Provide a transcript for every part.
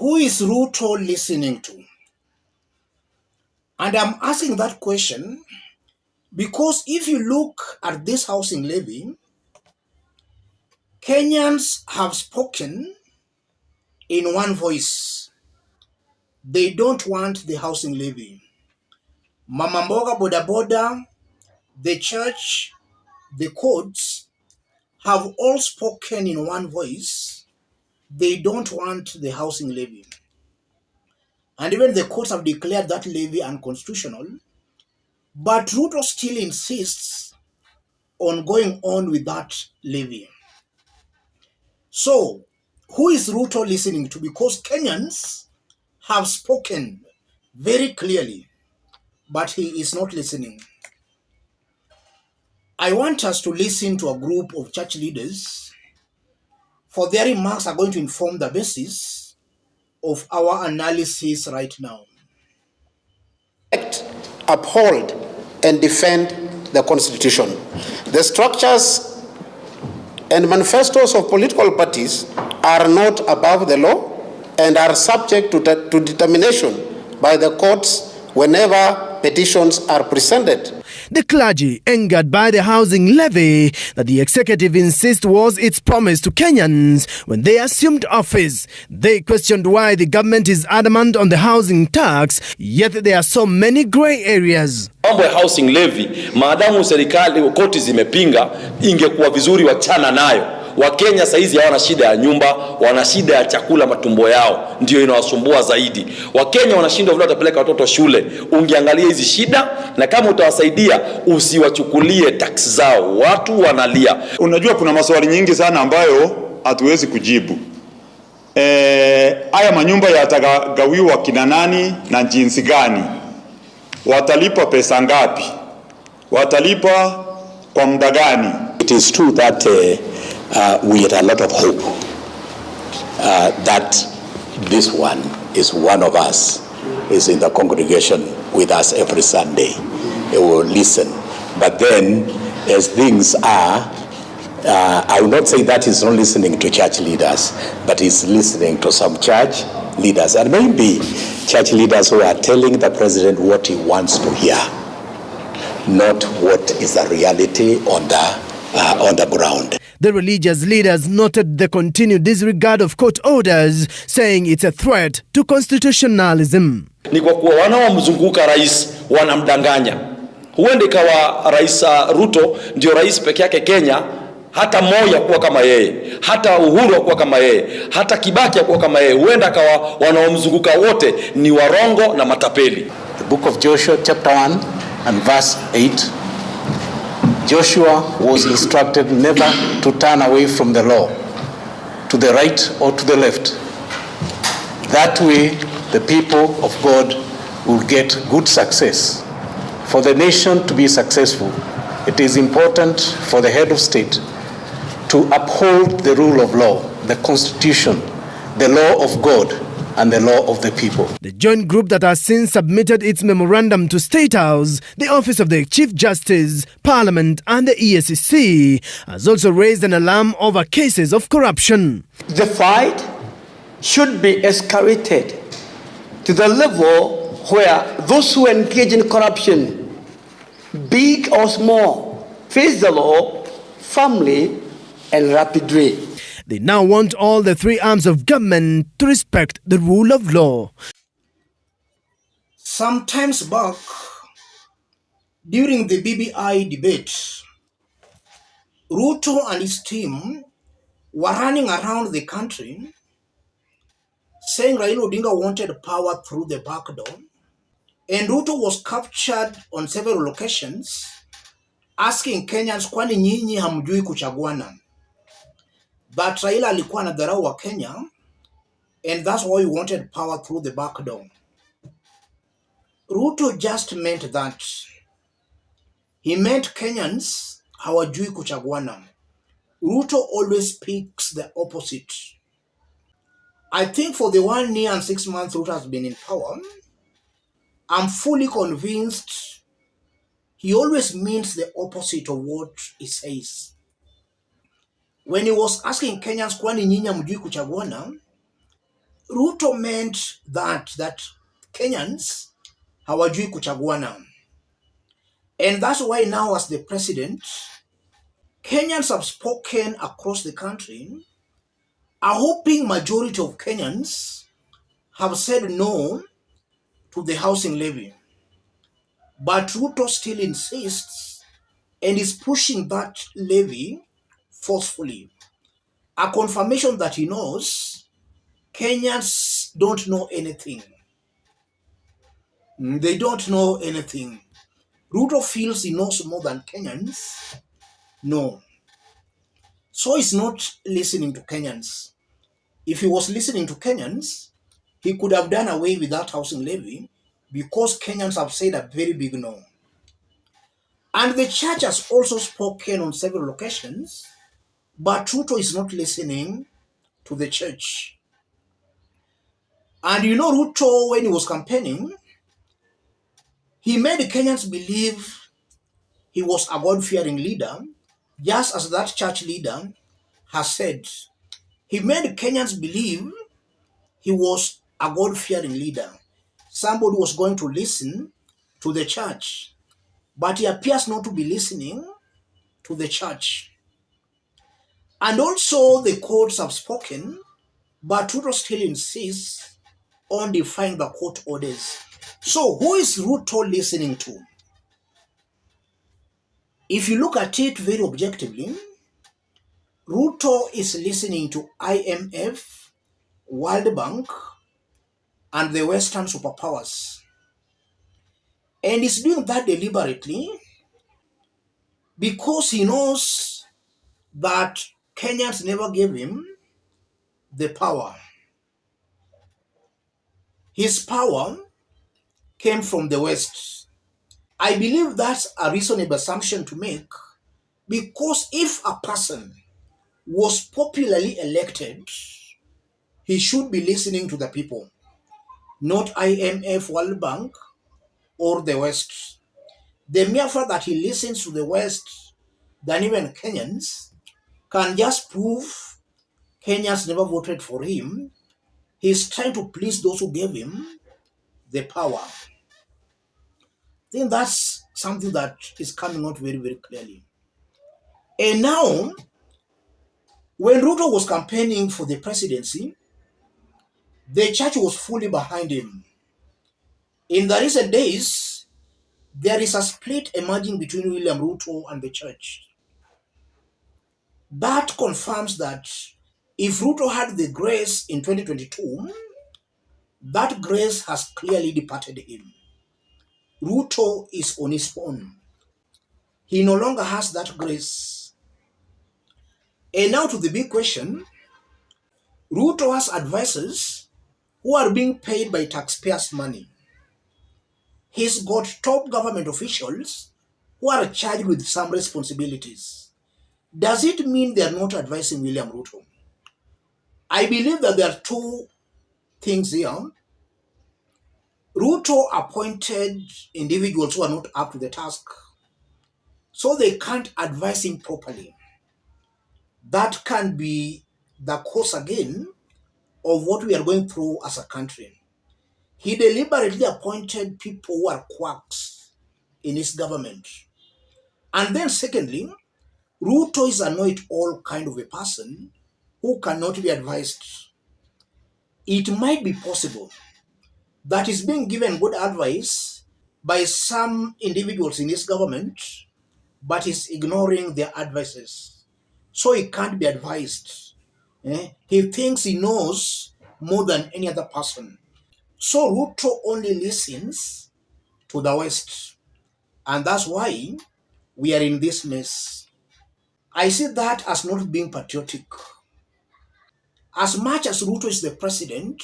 Who is Ruto listening to? And I'm asking that question because if you look at this housing levy, Kenyans have spoken in one voice. They don't want the housing levy. Mama Mboga, Boda Boda, the church, the courts have all spoken in one voice. They don't want the housing levy. And even the courts have declared that levy unconstitutional. But Ruto still insists on going on with that levy. So, who is Ruto listening to? Because Kenyans have spoken very clearly, but he is not listening. I want us to listen to a group of church leaders, for their remarks are going to inform the basis of our analysis right now. Uphold and defend the Constitution. The structures and manifestos of political parties are not above the law and are subject to determination by the courts whenever petitions are presented. The clergy, angered by the housing levy that the executive insists was its promise to Kenyans when they assumed office. They questioned why the government is adamant on the housing tax, yet there are so many grey areas. Mambo ya housing levy, maadamu serikali koti zimepinga, ingekuwa vizuri wachana nayo. Wakenya saizi hawana shida ya nyumba, wana shida ya chakula matumbo yao, ndio inawasumbua zaidi. Wakenya wanashindwa vile watapeleka watoto shule. Ungeangalia hizi shida, na kama utawasaidia usiwachukulie tax zao. Watu wanalia. Unajua kuna maswali nyingi sana ambayo hatuwezi kujibu. Haya manyumba yatagawiwa kina nani na jinsi gani? Watalipa pesa ngapi? Watalipa kwa muda gani? It is true that we had a lot of hope that this one is one of us, is in the congregation with us every Sunday. He will listen. But then, as things are, I will not say that he's not listening to church leaders, but he's listening to some church leaders, and maybe church leaders who are telling the president what he wants to hear, not what is the reality on the ground. The religious leaders noted the continued disregard of court orders, saying it's a threat to constitutionalism. Ni kwa kuwa wanaomzunguka rais wanamdanganya. Huende kawa rais Ruto ndio rais peke yake Kenya, hata Moi kuwa kama yeye, hata Uhuru kuwa kama yeye, hata Kibaki kuwa kama yeye. Huenda kawa wanaomzunguka wote ni warongo na matapeli. The book of Joshua chapter 1 and verse 8. Joshua was instructed never to turn away from the law, to the right or to the left. That way, the people of God will get good success. For the nation to be successful, it is important for the head of state to uphold the rule of law, the Constitution, the law of God, and the law of the people. The joint group that has since submitted its memorandum to State House, the Office of the Chief Justice, Parliament and the EACC has also raised an alarm over cases of corruption. The fight should be escalated to the level where those who engage in corruption, big or small, face the law firmly and rapidly. They now want all the three arms of government to respect the rule of law. Sometimes back, during the BBI debate, Ruto and his team were running around the country saying Raila Odinga wanted power through the back door. And Ruto was captured on several occasions asking Kenyans, kwani nyinyi hamjui kuchaguana? But Raila alikuwa anadharau wa Kenya, and that's why he wanted power through the back door. Ruto just meant that. He meant Kenyans hawajui kuchaguana. Ruto always speaks the opposite. I think for the 1 year and 6 months Ruto has been in power, I'm fully convinced he always means the opposite of what he says. When he was asking Kenyans, kwani nyinyi hamjui kuchaguana, Ruto meant that Kenyans hawajui kuchaguana. And that's why now as the president, Kenyans have spoken across the country, a hoping majority of Kenyans have said no to the housing levy. But Ruto still insists and is pushing that levy forcefully. A confirmation that he knows Kenyans don't know anything. They don't know anything. Ruto feels he knows more than Kenyans. No. So he's not listening to Kenyans. If he was listening to Kenyans, he could have done away with that housing levy because Kenyans have said a very big no. And the church has also spoken on several occasions, but Ruto is not listening to the church. And you know, Ruto, when he was campaigning, he made the Kenyans believe he was a God-fearing leader, just as that church leader has said. He made Kenyans believe he was a God-fearing leader. Somebody was going to listen to the church, but he appears not to be listening to the church. And also the courts have spoken, but Ruto still insists on defying the court orders. So who is Ruto listening to? If you look at it very objectively, Ruto is listening to IMF, World Bank, and the Western superpowers. And he's doing that deliberately because he knows that Kenyans never gave him the power. His power came from the West. I believe that's a reasonable assumption to make because if a person was popularly elected, he should be listening to the people, not IMF, World Bank, or the West. The mere fact that he listens to the West than even Kenyans can just prove Kenyans never voted for him. He's trying to please those who gave him the power. I think that's something that is coming out very, very clearly. And now, when Ruto was campaigning for the presidency, the church was fully behind him. In the recent days, there is a split emerging between William Ruto and the church. That confirms that if Ruto had the grace in 2022, that grace has clearly departed him. Ruto is on his own. He no longer has that grace. And now to the big question, Ruto has advisors who are being paid by taxpayers' money. He's got top government officials who are charged with some responsibilities. Does it mean they are not advising William Ruto? I believe that there are two things here. Ruto appointed individuals who are not up to the task, so they can't advise him properly. That can be the cause again of what we are going through as a country. He deliberately appointed people who are quacks in his government. And then secondly, Ruto is a know-it-all kind of a person who cannot be advised. It might be possible that he's being given good advice by some individuals in his government, but he's ignoring their advices. So he can't be advised. He thinks he knows more than any other person. So Ruto only listens to the West. And that's why we are in this mess. I see that as not being patriotic. As much as Ruto is the president,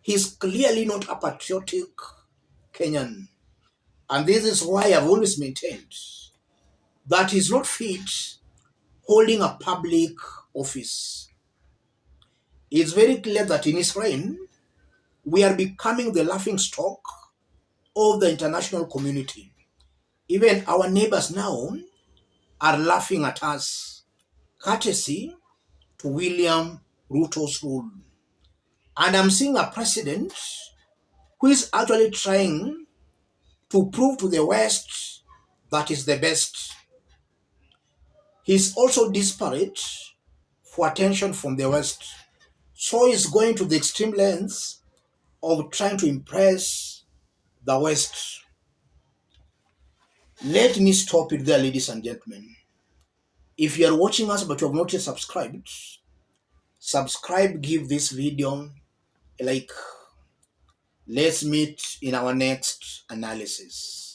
he's clearly not a patriotic Kenyan. And this is why I've always maintained that he's not fit holding a public office. It's very clear that in his reign, we are becoming the laughing stock of the international community. Even our neighbors now are laughing at us, courtesy to William Ruto's rule. And I'm seeing a president who is actually trying to prove to the West that is the best. He's also desperate for attention from the West. So he's going to the extreme lengths of trying to impress the West. Let me stop it there, ladies and gentlemen. If you are watching us but you have not yet subscribed, subscribe, give this video a like. Let's meet in our next analysis.